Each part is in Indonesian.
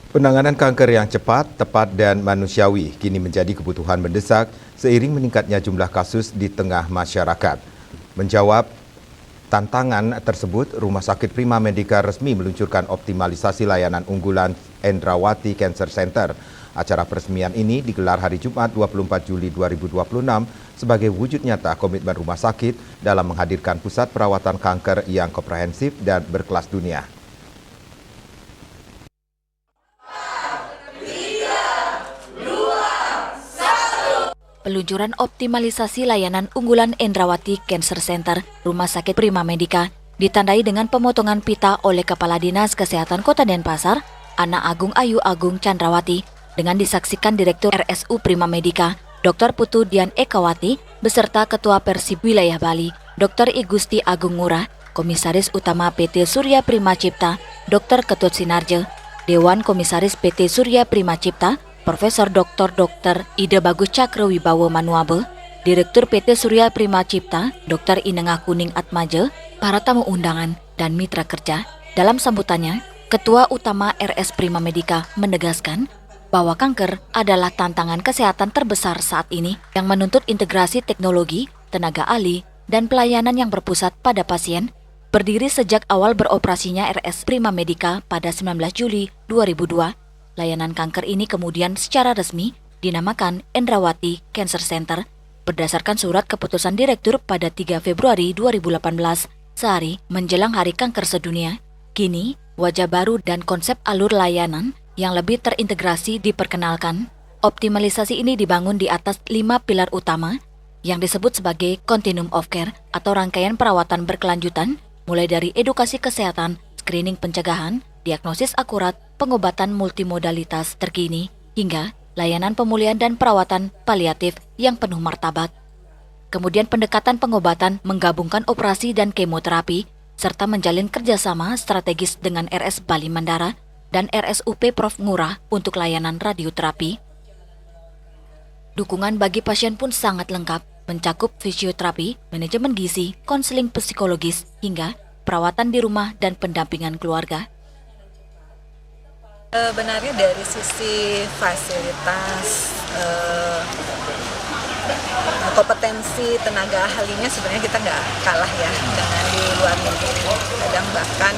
Penanganan kanker yang cepat, tepat, dan manusiawi kini menjadi kebutuhan mendesak seiring meningkatnya jumlah kasus di tengah masyarakat. Menjawab tantangan tersebut, Rumah Sakit Prima Medica resmi meluncurkan optimalisasi layanan unggulan Endrawati Cancer Center. Acara peresmian ini digelar hari Jumat 24 Juli 2026 sebagai wujud nyata komitmen rumah sakit dalam menghadirkan pusat perawatan kanker yang komprehensif dan berkelas dunia. Peluncuran optimalisasi layanan unggulan Endrawati Cancer Center Rumah Sakit Prima Medica ditandai dengan pemotongan pita oleh Kepala Dinas Kesehatan Kota Denpasar, Ana Agung Ayu Agung Chandrawati, dengan disaksikan Direktur RSU Prima Medica, Dr. Putu Dian Ekawati, beserta Ketua Persib Wilayah Bali, Dr. Igusti Agung Ngurah, Komisaris Utama PT Surya Prima Cipta, Dr. Ketut Sinarjo, Dewan Komisaris PT Surya Prima Cipta, Profesor Dr. Ida Bagus Cakra Wibawa Manuabe, Direktur PT Surya Prima Cipta, Dr. Inengah Kuning Atmaja, para tamu undangan, dan mitra kerja. Dalam sambutannya, Ketua Utama RS Prima Medica menegaskan bahwa kanker adalah tantangan kesehatan terbesar saat ini yang menuntut integrasi teknologi, tenaga ahli, dan pelayanan yang berpusat pada pasien. Berdiri sejak awal beroperasinya RS Prima Medica pada 19 Juli 2002, layanan kanker ini kemudian secara resmi dinamakan Endrawati Cancer Center berdasarkan surat keputusan direktur pada 3 Februari 2018, sehari menjelang Hari Kanker Sedunia. Kini, wajah baru dan konsep alur layanan yang lebih terintegrasi diperkenalkan. Optimalisasi ini dibangun di atas 5 pilar utama yang disebut sebagai Continuum of Care atau rangkaian perawatan berkelanjutan, mulai dari edukasi kesehatan, screening pencegahan, diagnosis akurat, pengobatan multimodalitas terkini, hingga layanan pemulihan dan perawatan paliatif yang penuh martabat. Kemudian pendekatan pengobatan menggabungkan operasi dan kemoterapi, serta menjalin kerjasama strategis dengan RS Bali Mandara dan RSUP Prof. Ngurah untuk layanan radioterapi. Dukungan bagi pasien pun sangat lengkap, mencakup fisioterapi, manajemen gizi, konseling psikologis, hingga perawatan di rumah dan pendampingan keluarga. Benarnya dari sisi fasilitas, kompetensi tenaga ahlinya sebenarnya kita nggak kalah ya dengan di luar negeri. Kadang bahkan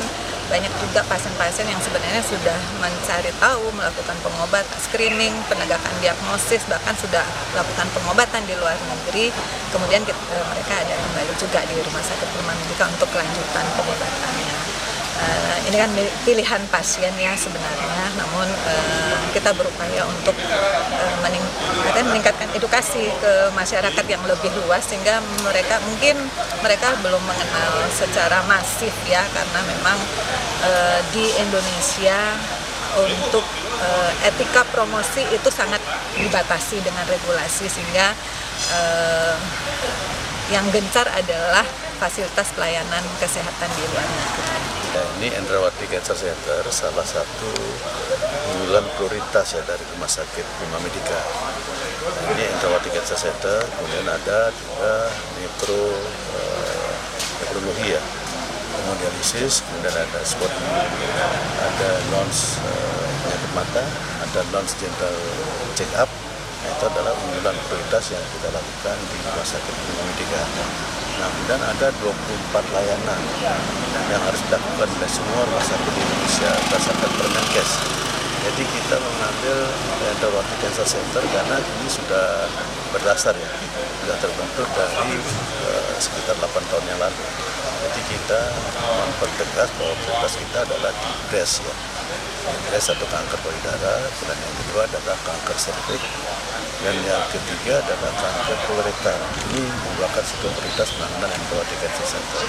banyak juga pasien-pasien yang sebenarnya sudah mencari tahu, melakukan pengobatan, screening, penegakan diagnosis, bahkan sudah melakukan pengobatan di luar negeri. Kemudian mereka ada kembali juga di Rumah Sakit Prima Medica untuk kelanjutan pengobatannya. Ini kan pilihan pasien ya sebenarnya, namun kita berupaya untuk meningkatkan edukasi ke masyarakat yang lebih luas sehingga mereka belum mengenal secara masif ya, karena memang di Indonesia untuk etika promosi itu sangat dibatasi dengan regulasi, sehingga yang gencar adalah fasilitas pelayanan kesehatan di luar negeri. Ini Endrawati Cancer Center salah satu unggulan prioritas ya dari Rumah Sakit Prima Medica. Ini Endrawati Cancer Center, kemudian ada juga nefrologi ya, hemodialisis, kemudian ada sport, ada nons penyakit mata, ada nons general check up. Nah, itu adalah unggulan prioritas yang kita lakukan di Rumah Sakit Prima Medica. Nah, kemudian ada 24 layanan yang harus dilakukan oleh semua rumah sakit di Indonesia berdasarkan Permenkes. Jadi kita mengambil Endrawati Cancer Center karena ini sudah berdasar ya, sudah terbentuk dari sekitar 8 tahun yang lalu. Jadi kita mempertegas bahwa prioritas kita adalah di breast ya. Breast atau kanker payudara, dan yang kedua adalah kanker serviks, dan yang ketiga adalah kanker kolorektal. Ini merupakan satu prioritas penanganan Endrawati Cancer Center.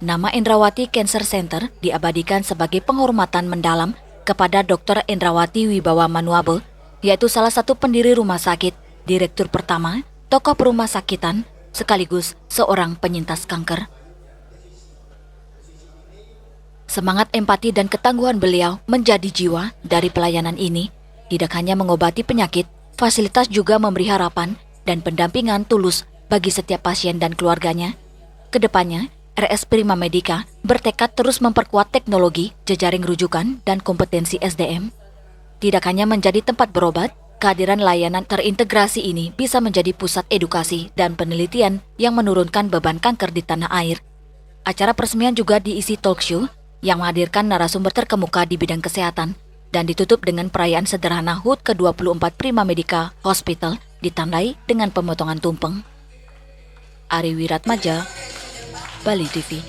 Nama Endrawati Cancer Center diabadikan sebagai penghormatan mendalam kepada Dr. Endrawati Wibawa Manuabe, yaitu salah satu pendiri rumah sakit, direktur pertama, tokoh perumah sakitan, sekaligus seorang penyintas kanker. Semangat empati dan ketangguhan beliau menjadi jiwa dari pelayanan ini. Tidak hanya mengobati penyakit, fasilitas juga memberi harapan dan pendampingan tulus bagi setiap pasien dan keluarganya. Kedepannya, RS Prima Medica bertekad terus memperkuat teknologi, jejaring rujukan, dan kompetensi SDM. Tidak hanya menjadi tempat berobat, kehadiran layanan terintegrasi ini bisa menjadi pusat edukasi dan penelitian yang menurunkan beban kanker di tanah air. Acara peresmian juga diisi talk show yang menghadirkan narasumber terkemuka di bidang kesehatan dan ditutup dengan perayaan sederhana HUT ke-24 Prima Medica Hospital ditandai dengan pemotongan tumpeng. Ari Wiratmaja, Bali TV.